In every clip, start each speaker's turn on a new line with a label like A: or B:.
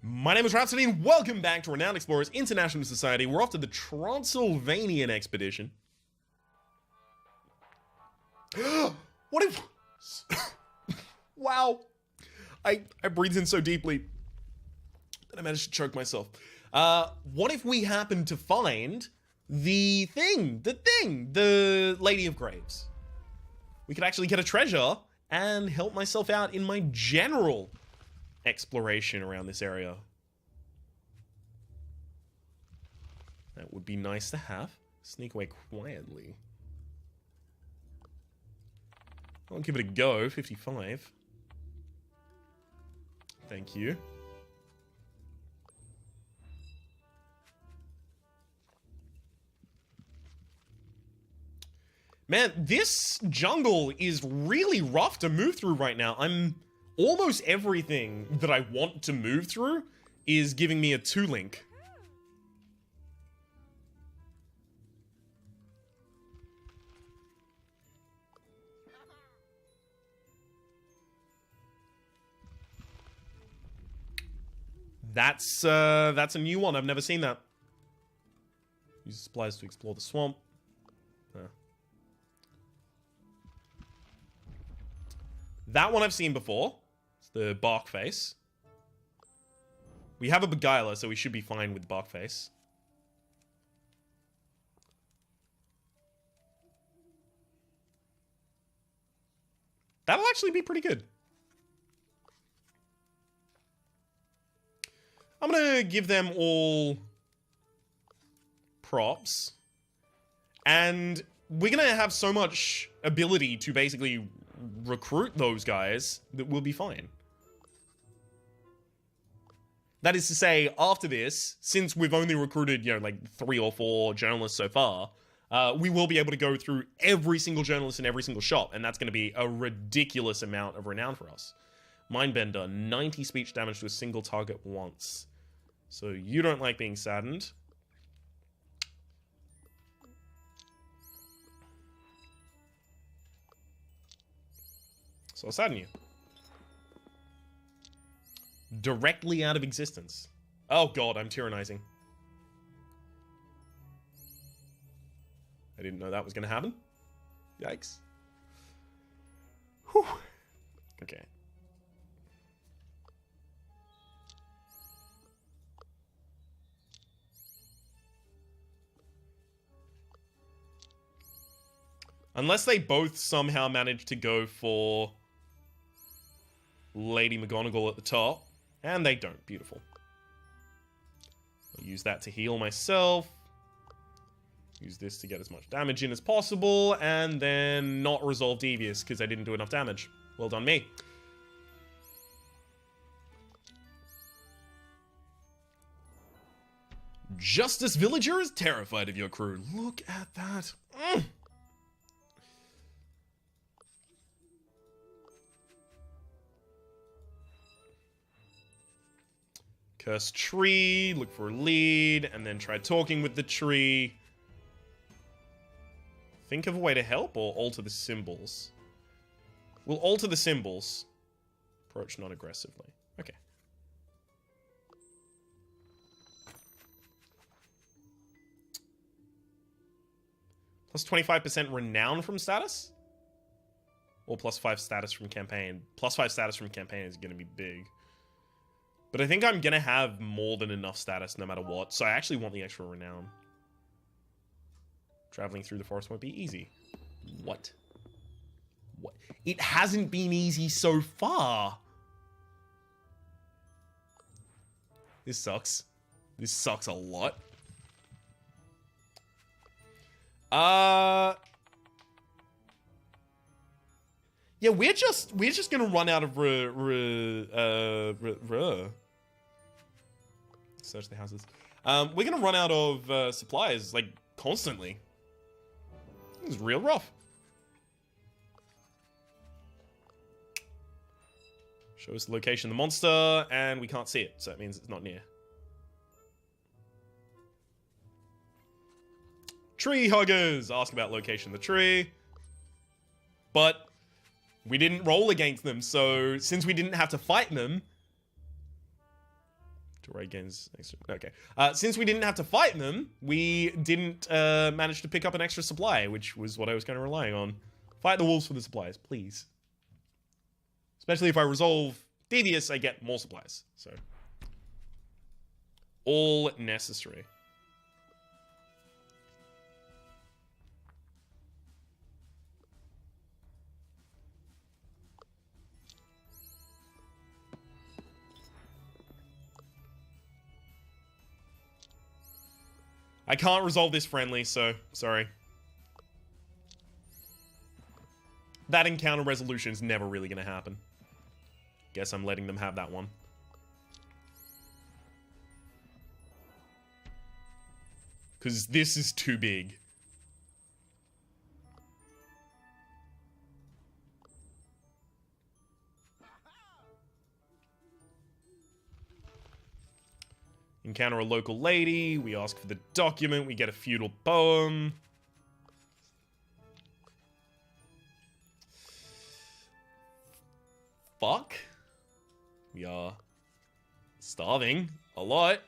A: My name is Rhapsody and welcome back to Renowned Explorers International Society. We're off to the Transylvanian expedition. What if... Wow. I breathed in so deeply that I managed to choke myself. What if we happen to find the Lady of Graves? We could actually get a treasure and help myself out in my general exploration around this area. That would be nice to have. Sneak away quietly. I'll give it a go. 55. Thank you. Man, this jungle is really rough to move through right now. Almost everything that I want to move through is giving me a 2-link. That's a new one. I've never seen that. Use supplies to explore the swamp. That one I've seen before. It's the bark face. We have a beguiler, so we should be fine with the bark face. That'll actually be pretty good. I'm gonna give them all props. And we're gonna have so much ability to basically recruit those guys that we'll be fine. That is to say, after this, since we've only recruited, like 3 or 4 journalists so far, we will be able to go through every single journalist in every single shop, and that's going to be a ridiculous amount of renown for us. Mindbender, 90 speech damage to a single target once. So you don't like being saddened. So I'll sadden you. Directly out of existence. Oh god, I'm tyrannizing. I didn't know that was going to happen. Yikes. Whew. Okay. Unless they both somehow manage to go for Lady McGonagall at the top. And they don't. Beautiful. I'll use that to heal myself. Use this to get as much damage in as possible. And then not resolve Devious because I didn't do enough damage. Well done me. Justice Villager is terrified of your crew. Look at that. Curse tree, look for a lead, and then try talking with the tree. Think of a way to help or alter the symbols. We'll alter the symbols. Approach not aggressively. Okay. Plus 25% renown from status? Or plus 5 status from campaign. Plus 5 status from campaign is going to be big. But I think I'm going to have more than enough status no matter what. So I actually want the extra renown. Traveling through the forest won't be easy. What? What? It hasn't been easy so far. This sucks. This sucks a lot. Yeah, we're just gonna run out of search the houses. We're gonna run out of supplies like constantly. This is real rough. Show us the location of the monster, and we can't see it, so that means it's not near. Tree huggers! Ask about location of the tree. But we didn't roll against them, so since we didn't have to fight them, To raid gains extra. Okay. Since we didn't have to fight them, we didn't manage to pick up an extra supply, which was what I was kind of relying on. Fight the wolves for the supplies, please. Especially if I resolve Devious, I get more supplies. So, all necessary. I can't resolve this friendly, so sorry. That encounter resolution is never really going to happen. Guess I'm letting them have that one. Because this is too big. Encounter a local lady. We ask for the document. We get a feudal poem. Fuck. We are starving a lot.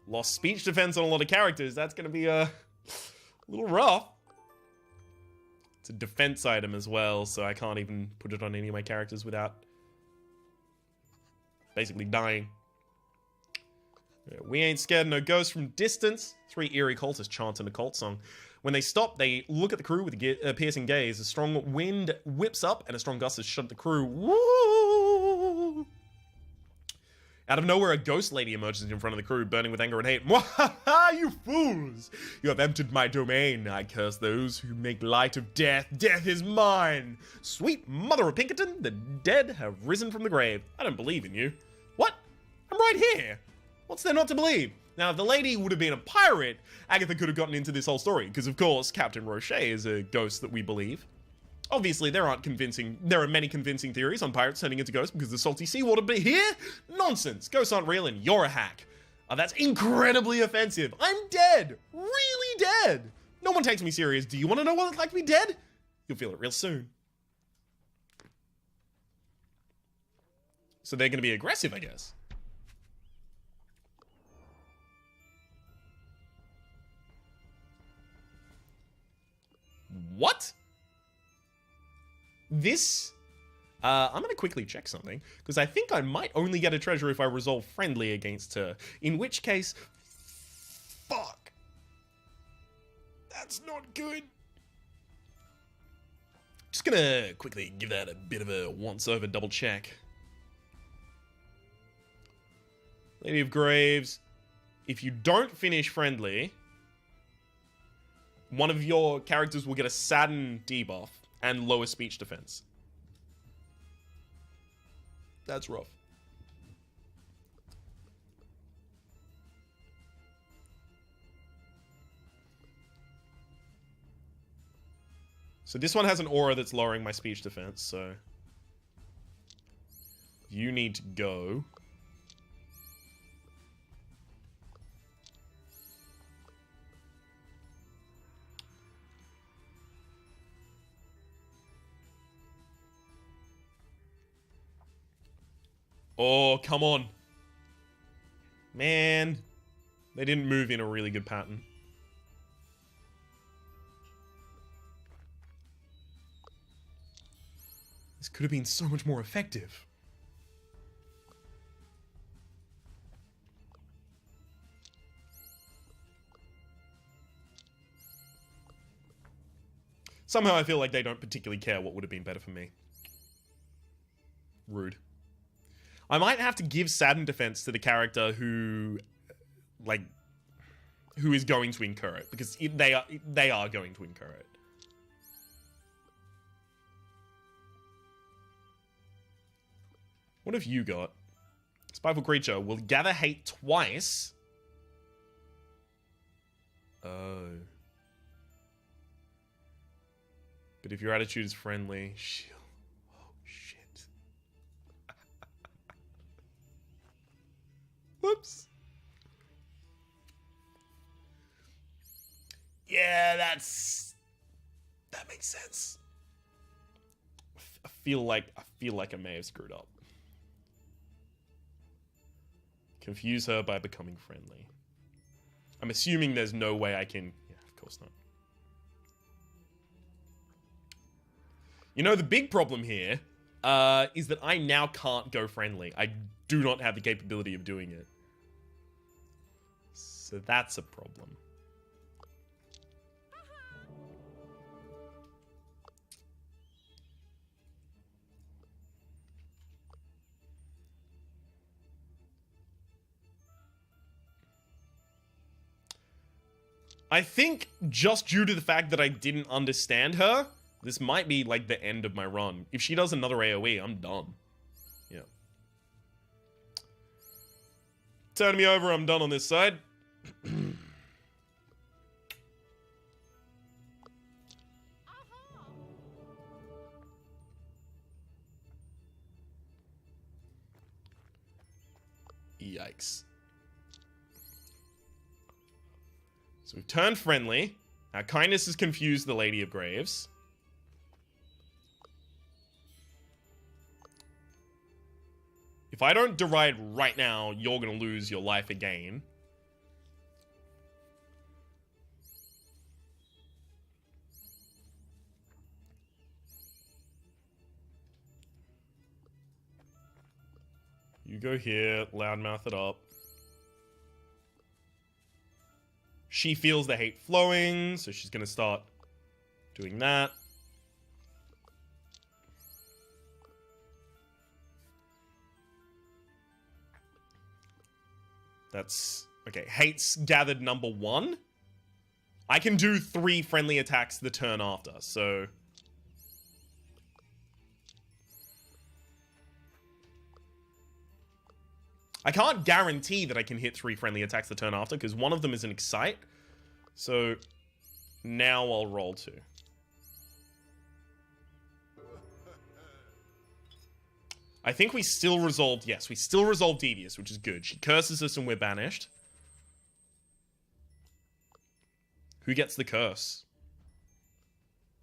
A: Lost speech defense on a lot of characters. That's going to be a little rough. It's a defense item as well, so I can't even put it on any of my characters without basically dying. We ain't scared of no ghosts from distance. 3 eerie cultists chant in a cult song. When they stop, they look at the crew with a piercing gaze. A strong wind whips up, and a strong gust has shut the crew. Woo! Out of nowhere, a ghost lady emerges in front of the crew, burning with anger and hate. Mwahaha, you fools! You have entered my domain. I curse those who make light of death. Death is mine! Sweet mother of Pinkerton, the dead have risen from the grave. I don't believe in you. What? I'm right here! What's there not to believe? Now, if the lady would have been a pirate, Agatha could have gotten into this whole story, because of course, Captain Roche is a ghost that we believe. Obviously, there are many convincing theories on pirates turning into ghosts because of the salty seawater, but here? Nonsense! Ghosts aren't real and you're a hack. Oh, that's incredibly offensive. I'm dead! Really dead! No one takes me serious. Do you want to know what it's like to be dead? You'll feel it real soon. So they're going to be aggressive, I guess. What? This? I'm going to quickly check something, because I think I might only get a treasure if I resolve friendly against her. In which case, fuck. That's not good. Just going to quickly give that a bit of a once-over double check. Lady of Graves, if you don't finish friendly, one of your characters will get a sadden debuff and lower speech defense. That's rough. So this one has an aura that's lowering my speech defense, so you need to go. Oh, come on. Man. They didn't move in a really good pattern. This could have been so much more effective. Somehow I feel like they don't particularly care what would have been better for me. Rude. I might have to give sadden defense to the character who, like, who is going to incur it, because they are going to incur it. What have you got? Spiteful creature will gather hate twice. Oh. But if your attitude is friendly, she'll... Oh, shit. Whoops. Yeah, that makes sense. I feel like I may have screwed up. Confuse her by becoming friendly. I'm assuming there's no way I can... Yeah, of course not. You know, the big problem here is that I now can't go friendly. I do not have the capability of doing it. So that's a problem. I think just due to the fact that I didn't understand her, this might be like the end of my run. If she does another AoE, I'm done. Yeah. Turn me over, I'm done on this side. Yikes. So we've turned friendly. Our kindness has confused the Lady of Graves. If I don't deride right now, you're going to lose your life again. You go here, loudmouth it up. She feels the hate flowing, so she's going to start doing that. That's... Okay, hate's gathered number 1. I can do 3 friendly attacks the turn after, so... I can't guarantee that I can hit 3 friendly attacks the turn after, because one of them is an Excite. So, now I'll roll 2. I think we still resolved... Yes, we still resolved Devious, which is good. She curses us and we're banished. Who gets the curse?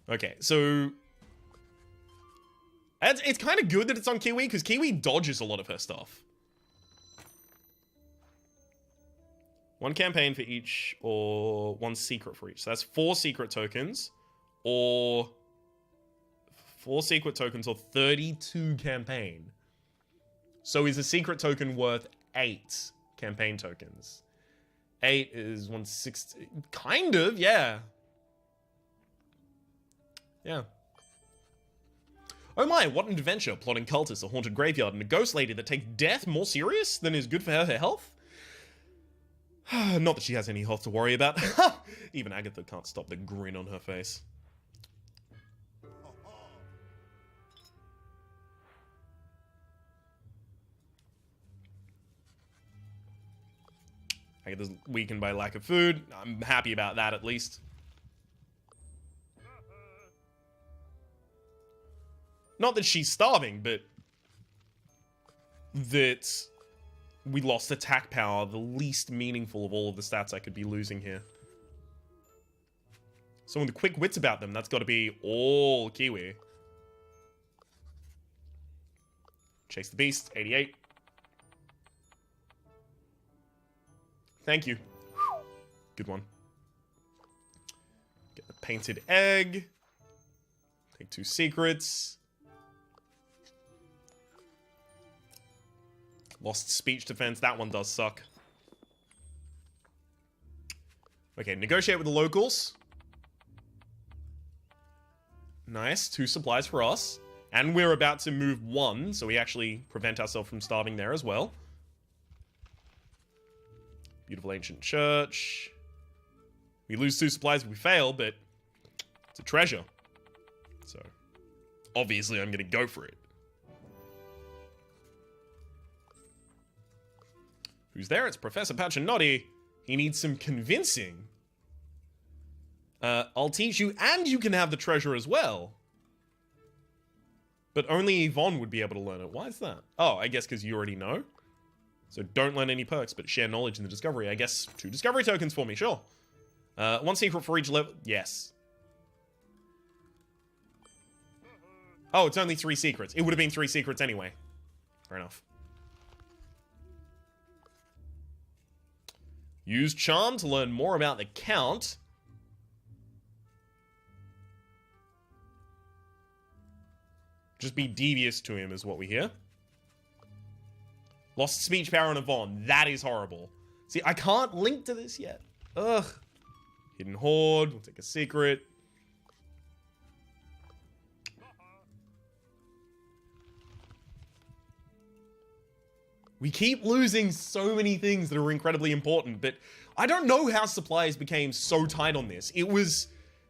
A: Okay, so... It's kind of good that it's on Kiwi, because Kiwi dodges a lot of her stuff. 1 campaign for each, or 1 secret for each. So that's 4 secret tokens, or 4 secret tokens, or 32 campaign. So is a secret token worth 8 campaign tokens? 8 is 160. Kind of, yeah. Yeah. Oh my, what an adventure. Plotting cultists, a haunted graveyard, and a ghost lady that takes death more serious than is good for her health? Not that she has any health to worry about. Even Agatha can't stop the grin on her face. Agatha's weakened by lack of food. I'm happy about that, at least. Not that she's starving, but... that... we lost attack power, the least meaningful of all of the stats I could be losing here. So with the quick wits about them, that's got to be all Kiwi. Chase the beast, 88. Thank you. Good one. Get the painted egg. Take 2 secrets. Lost speech defense. That one does suck. Okay, negotiate with the locals. Nice. 2 supplies for us. And we're about to move 1, so we actually prevent ourselves from starving there as well. Beautiful ancient church. We lose 2 supplies if we fail, but it's a treasure. So, obviously I'm going to go for it. Who's there? It's Professor Pachinotti. He needs some convincing. I'll teach you, and you can have the treasure as well. But only Yvonne would be able to learn it. Why is that? Oh, I guess because you already know. So don't learn any perks, but share knowledge in the discovery. I guess 2 discovery tokens for me, sure. 1 secret for each level. Yes. Oh, it's only 3 secrets. It would have been 3 secrets anyway. Fair enough. Use charm to learn more about the Count. Just be devious to him is what we hear. Lost speech power on Yvonne. That is horrible. See, I can't link to this yet. Ugh. Hidden Hoard. We'll take a secret. We keep losing so many things that are incredibly important, but I don't know how supplies became so tight on this. It was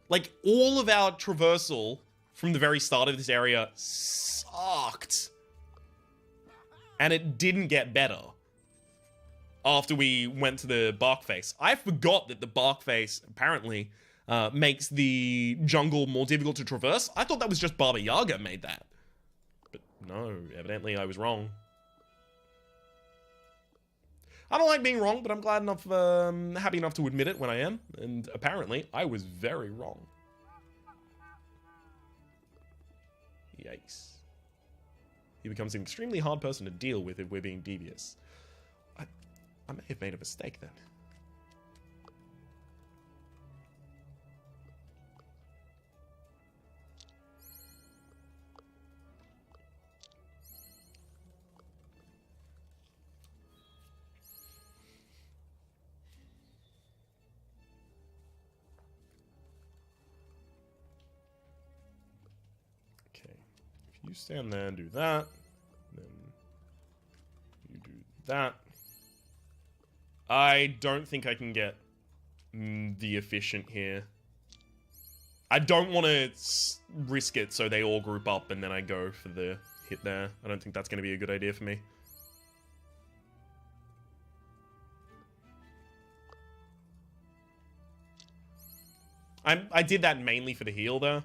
A: like all of our traversal from the very start of this area sucked. And it didn't get better after we went to the bark face. I forgot that the bark face apparently makes the jungle more difficult to traverse. I thought that was just Baba Yaga made that. But no, evidently I was wrong. I don't like being wrong, but I'm glad enough, happy enough to admit it when I am. And apparently, I was very wrong. Yikes. He becomes an extremely hard person to deal with if we're being devious. I may have made a mistake then. You stand there and do that. Then you do that. I don't think I can get the efficient here. I don't want to risk it so they all group up and then I go for the hit there. I don't think that's going to be a good idea for me. I did that mainly for the heal though.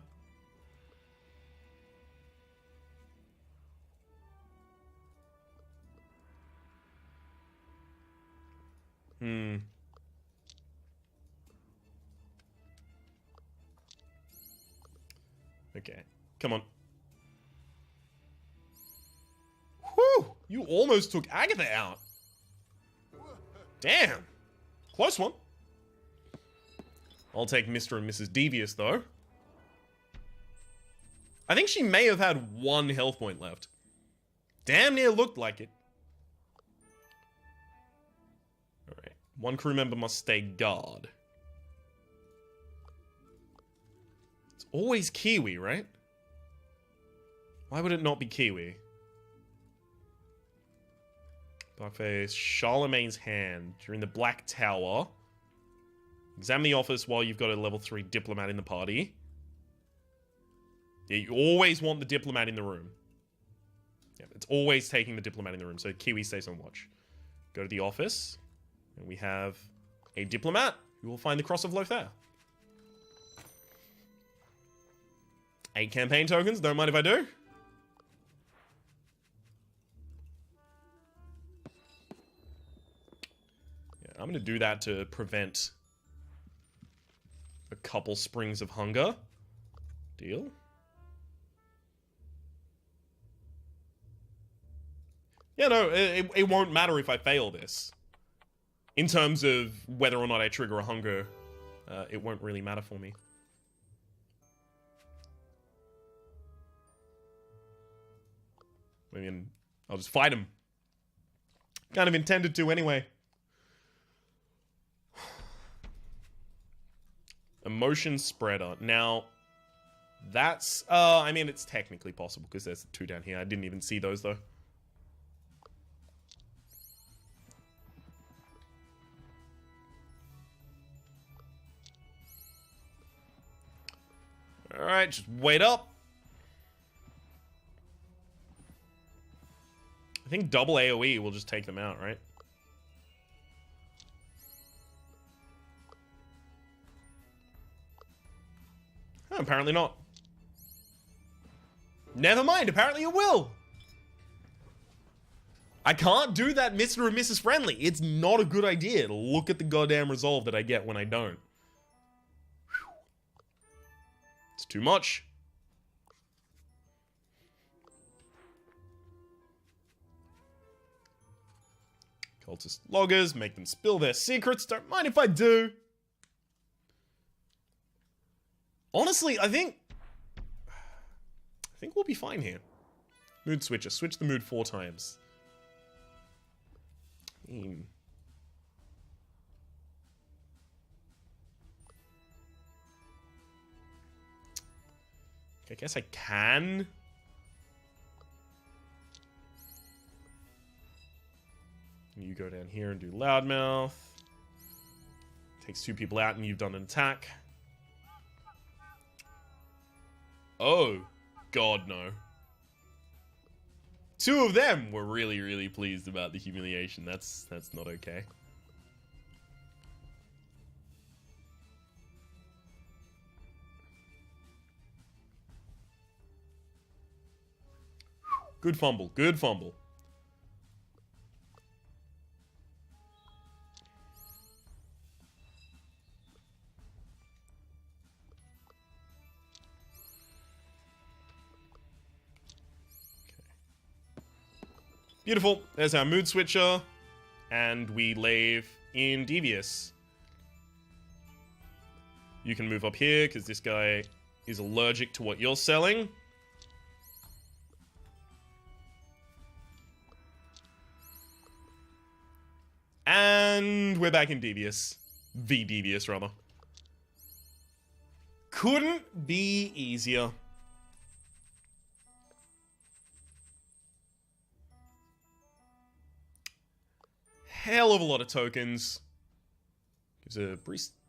A: Okay, come on. Whew! You almost took Agatha out. Damn. Close one. I'll take Mr. and Mrs. Devious, though. I think she may have had 1 health point left. Damn near looked like it. Alright. 1 crew member must stay guard. It's always Kiwi, right? Why would it not be Kiwi? Darkface, Charlemagne's Hand. You're in the Black Tower. Examine the office while you've got a level 3 diplomat in the party. Yeah, you always want the diplomat in the room. Yeah, it's always taking the diplomat in the room, so Kiwi stays on watch. Go to the office, and we have a diplomat who will find the Cross of Lothair. 8 campaign tokens, don't mind if I do. Yeah, I'm going to do that to prevent a couple springs of hunger. Deal. Yeah, no, it won't matter if I fail this. In terms of whether or not I trigger a hunger, it won't really matter for me. I mean, I'll just fight him. Kind of intended to anyway. Emotion spreader. Now, that's... I mean, it's technically possible because there's 2 down here. I didn't even see those, though. Alright, just wait up. I think double AoE will just take them out, right? Oh, apparently not. Never mind, apparently it will. I can't do that Mr. and Mrs. Friendly. It's not a good idea to look at the goddamn resolve that I get when I don't. Whew. It's too much. Cultist loggers, make them spill their secrets. Don't mind if I do. Honestly, I think we'll be fine here. Mood switcher. Switch the mood 4 times. I guess I can. You go down here and do loudmouth. Takes 2 people out and you've done an attack. Oh, God, no. 2 of them were really, really pleased about the humiliation. That's not okay. Good fumble. Good fumble. Beautiful. There's our mood switcher. And we leave in Devious. You can move up here because this guy is allergic to what you're selling. And we're back in Devious. Devious, rather. Couldn't be easier. Hell of a lot of tokens. Gives a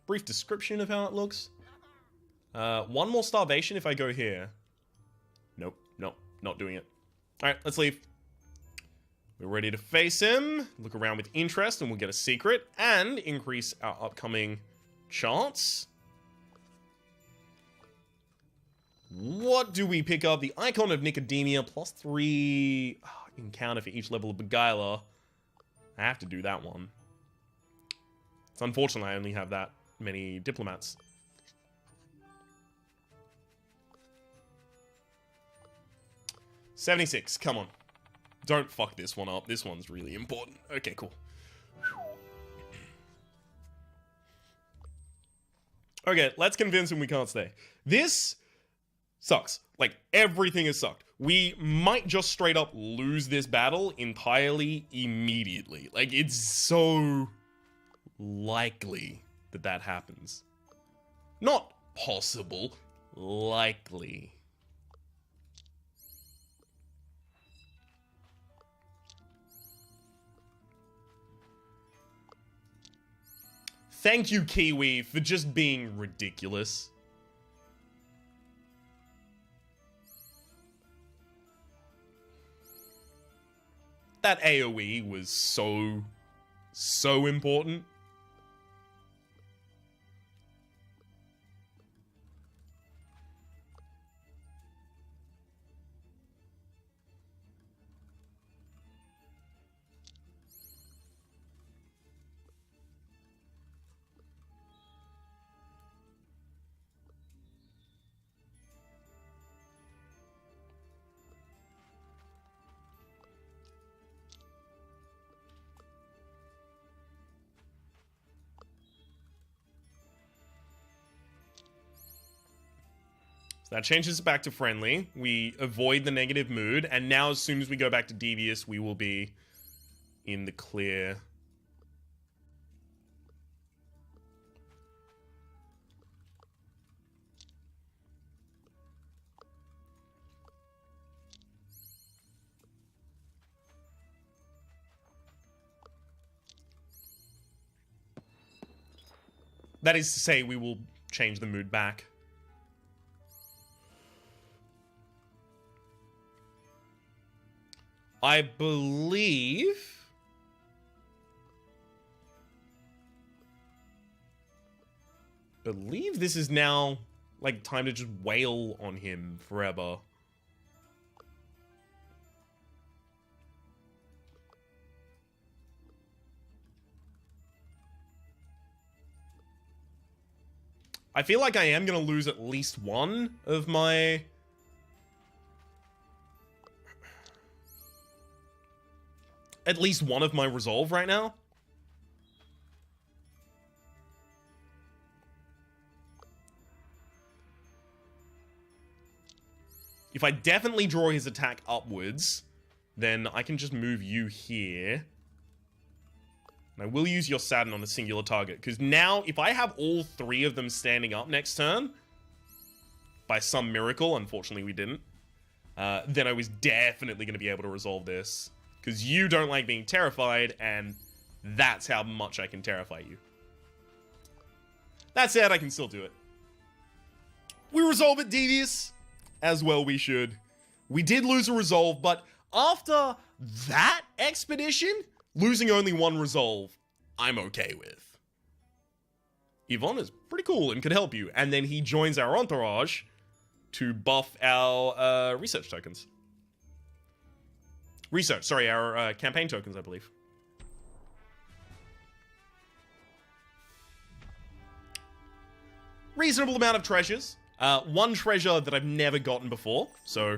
A: brief description of how it looks. 1 more starvation if I go here. Nope, not doing it. Alright, let's leave. We're ready to face him. Look around with interest and we'll get a secret. And increase our upcoming chance. What do we pick up? The Icon of Nicodemia. +3 encounter for each level of Beguiler. I have to do that one. It's unfortunate I only have that many diplomats. $76, come on. Don't fuck this one up. This one's really important. Okay, cool. Okay, let's convince him we can't stay. This sucks. Like, everything has sucked. We might just straight up lose this battle entirely immediately. Like, it's so likely that that happens. Not possible, likely. Thank you, Kiwi, for just being ridiculous. That AoE was so important. That changes it back to friendly. We avoid the negative mood, and now as soon as we go back to devious, we will be in the clear. That is to say, we will change the mood back. I believe this is now, like, time to just wail on him forever. I feel like I am gonna lose at least one of my... at least one of my resolve right now. If I definitely draw his attack upwards, then I can just move you here. And I will use your Saturn on a singular target, because now, if I have all three of them standing up next turn, by some miracle, unfortunately we didn't, then I was definitely going to be able to resolve this. Because you don't like being terrified, and that's how much I can terrify you. That said, I can still do it. We resolve it, Devious. As well we should. We did lose a resolve, but after that expedition, losing only one resolve, I'm okay with. Yvonne is pretty cool and could help you. And then he joins our entourage to buff our research tokens. Our campaign tokens, I believe. Reasonable amount of treasures. One treasure that I've never gotten before, so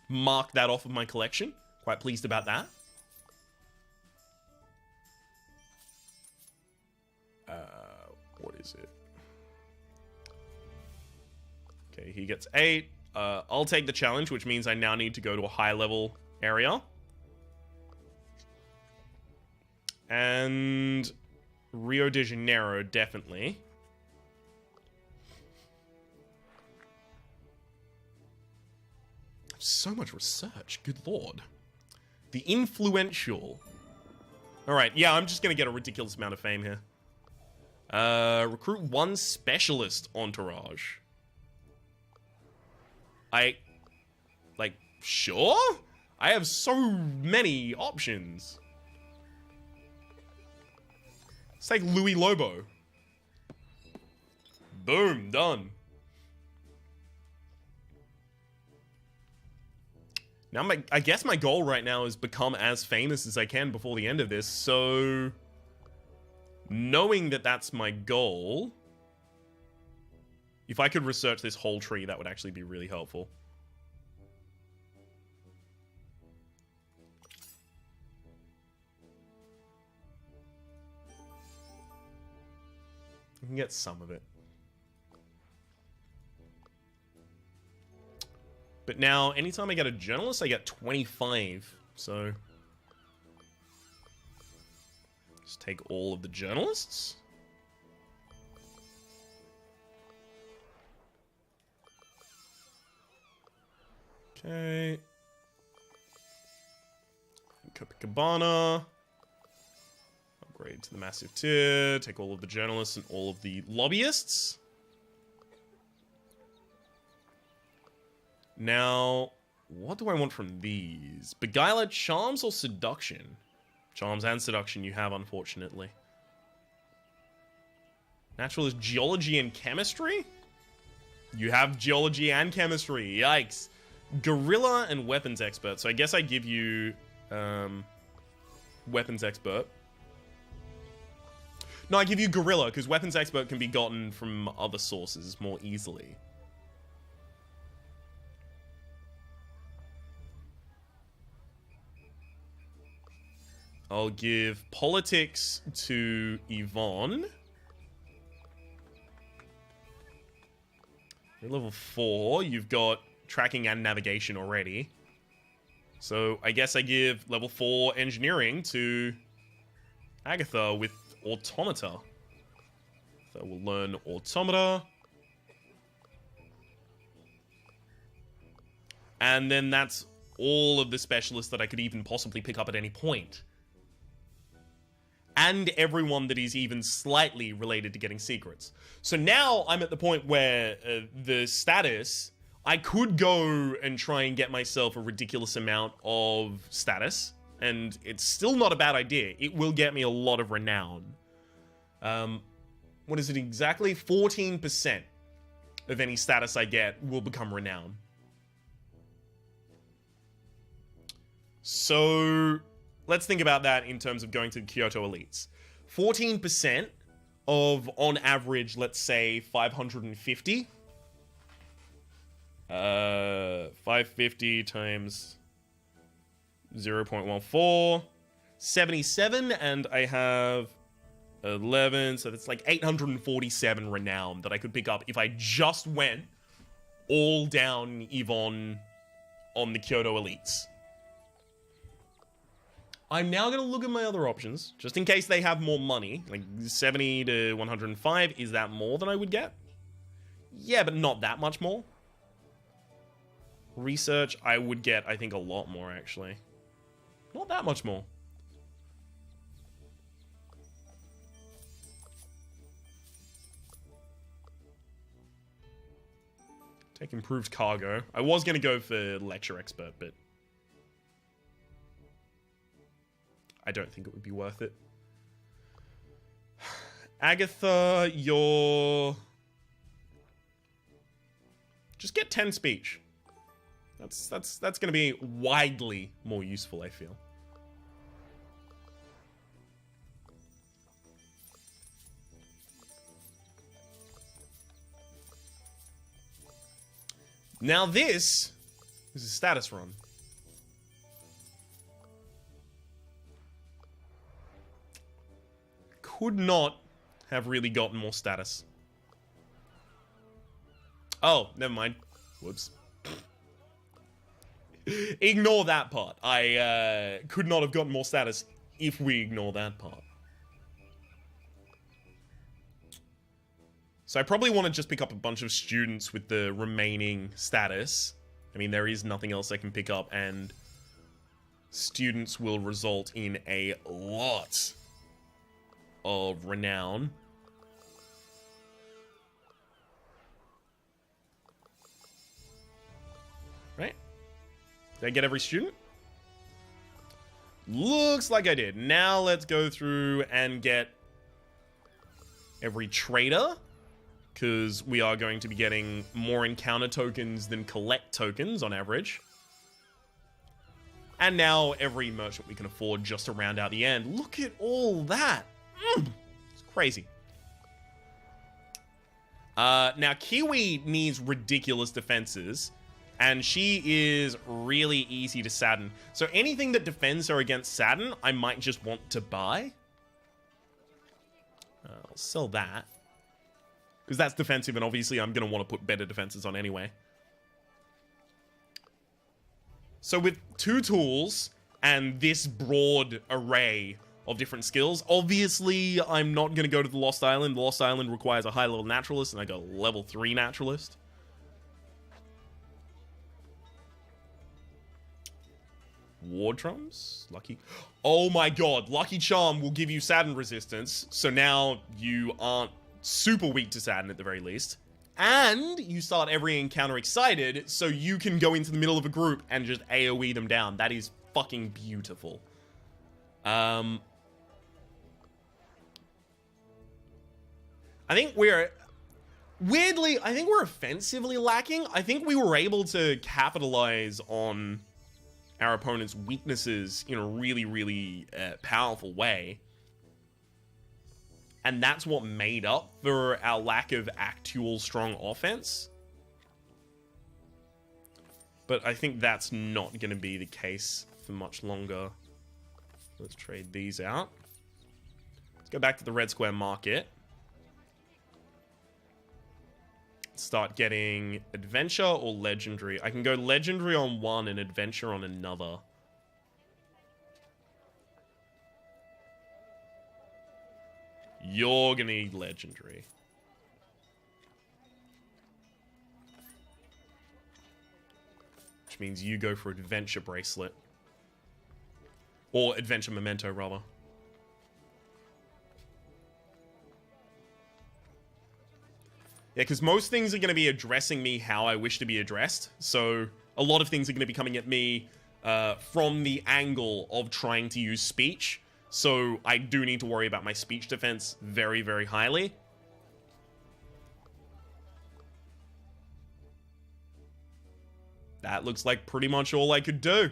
A: mark that off of my collection. Quite pleased about that. What is it? Okay, he gets 8. I'll take the challenge, which means I now need to go to a high level area. And Rio de Janeiro, definitely. So much research, good lord. The influential. Alright, yeah, I'm just gonna get a ridiculous amount of fame here. Recruit one specialist entourage. Sure? I have so many options. Let's take Louis Lobo. Boom, done. Now, I guess my goal right now is become as famous as I can before the end of this, so... knowing that that's my goal... if I could research this whole tree, that would actually be really helpful. I can get some of it. But now, anytime I get a journalist, I get 25. So, just take all of the journalists. Okay. Copacabana. Upgrade to the massive tier. Take all of the journalists and all of the lobbyists. Now, what do I want from these? Beguiler, charms, or seduction? Charms and seduction you have, unfortunately. Naturalist, geology and chemistry? You have geology and chemistry. Yikes. Gorilla and weapons expert. So I guess I give you weapons expert. No, I give you gorilla, because weapons expert can be gotten from other sources more easily. I'll give politics to Yvonne. You're level 4. You've got tracking and navigation already. So I guess I give level 4 engineering to Agatha with automata. So we'll learn automata. And then that's all of the specialists that I could even possibly pick up at any point. And everyone that is even slightly related to getting secrets. So now I'm at the point where the status, I could go and try and get myself a ridiculous amount of status, and it's still not a bad idea. It will get me a lot of renown. What is it exactly? 14% of any status I get will become renown. So... let's think about that in terms of going to the Kyoto Elites. 14% of, on average, let's say, 550. 550 times 0.14. 77, and I have 11, so that's like 847 renown that I could pick up if I just went all down Yvonne on the Kyoto Elites. I'm now going to look at my other options, just in case they have more money. Like 70 to 105, is that more than I would get? Yeah, but not that much more. Research, I would get, I think, a lot more, actually. Not that much more. Take improved cargo. I was going to go for lecture expert, but I don't think it would be worth it. Agatha, you're... Just get 10 speech. That's going to be widely more useful, I feel. Now this is a status run. Could not have really gotten more status. Oh, never mind. Whoops. Ignore that part. I could not have gotten more status if we ignore that part. So I probably want to just pick up a bunch of students with the remaining status. I mean, there is nothing else I can pick up, and students will result in a lot of renown. Right? Did I get every student? Looks like I did. Now let's go through and get every trader, because we are going to be getting more encounter tokens than collect tokens on average. And now every merchant we can afford just to round out the end. Look at all that. It's crazy. Now Kiwi needs ridiculous defenses, and she is really easy to sadden. So anything that defends her against sadden, I might just want to buy. I'll sell that, because that's defensive, and obviously I'm going to want to put better defenses on anyway. So with 2 tools and this broad array of different skills, obviously I'm not going to go to the Lost Island. The Lost Island requires a high level naturalist, and I got a level 3 naturalist. War drums? Lucky. Oh my god, Lucky Charm will give you sadden resistance, so now you aren't super weak to sadden at the very least. And you start every encounter excited, so you can go into the middle of a group and just AoE them down. That is fucking beautiful. I think we're... Weirdly, I think we're offensively lacking. I think we were able to capitalize on our opponent's weaknesses in a really, really powerful way. And that's what made up for our lack of actual strong offense. But I think that's not going to be the case for much longer. Let's trade these out. Let's go back to the Red Square Market. Start getting adventure or legendary. I can go legendary on one and adventure on another. You're gonna need legendary. Which means you go for adventure bracelet. Or adventure memento, rather. Yeah, because most things are going to be addressing me how I wish to be addressed. So a lot of things are going to be coming at me from the angle of trying to use speech. So I do need to worry about my speech defense very, very highly. That looks like pretty much all I could do.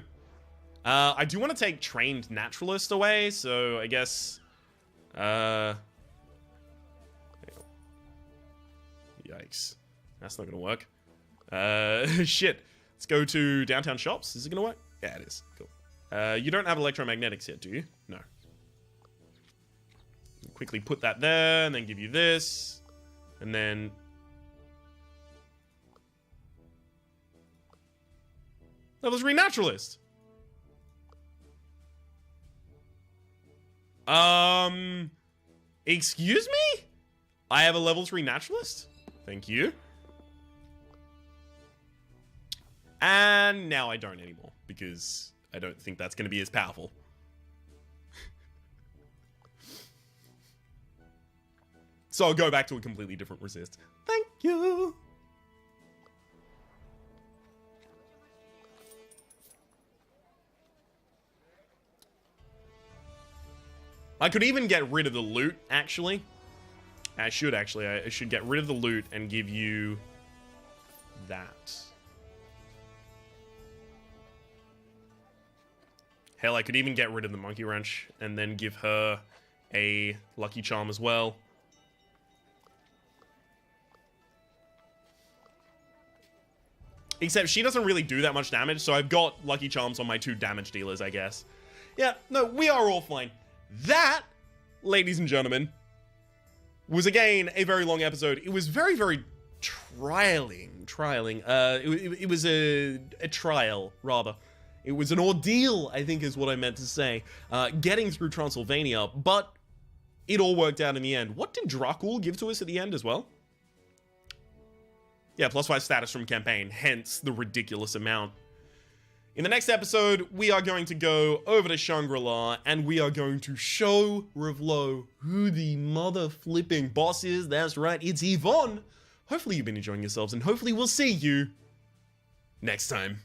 A: I do want to take trained naturalist away, so I guess... Yikes. That's not gonna work. Shit. Let's go to downtown shops. Is it gonna work? Yeah, it is. Cool. You don't have electromagnetics yet, do you? No. quickly put that there, and then give you this. And then... Level 3 Naturalist. Excuse me? I have a level 3 Naturalist? Thank you. And now I don't anymore, because I don't think that's going to be as powerful. So I'll go back to a completely different resist. Thank you. I could even get rid of the loot, actually. I should get rid of the loot and give you that. Hell, I could even get rid of the monkey wrench and then give her a lucky charm as well. Except she doesn't really do that much damage, so I've got lucky charms on my 2 damage dealers, I guess. Yeah, no, we are all fine. That, ladies and gentlemen, was again a very long episode. It was very, very trialing. It was a trial, rather. It was an ordeal, I think is what I meant to say, getting through Transylvania, but it all worked out in the end. What did Dracul give to us at the end as well? Yeah, +5 status from campaign, hence the ridiculous amount. In the next episode, we are going to go over to Shangri-La, and we are going to show Revlo who the mother-flipping boss is. That's right, it's Yvonne. Hopefully you've been enjoying yourselves, and hopefully we'll see you next time.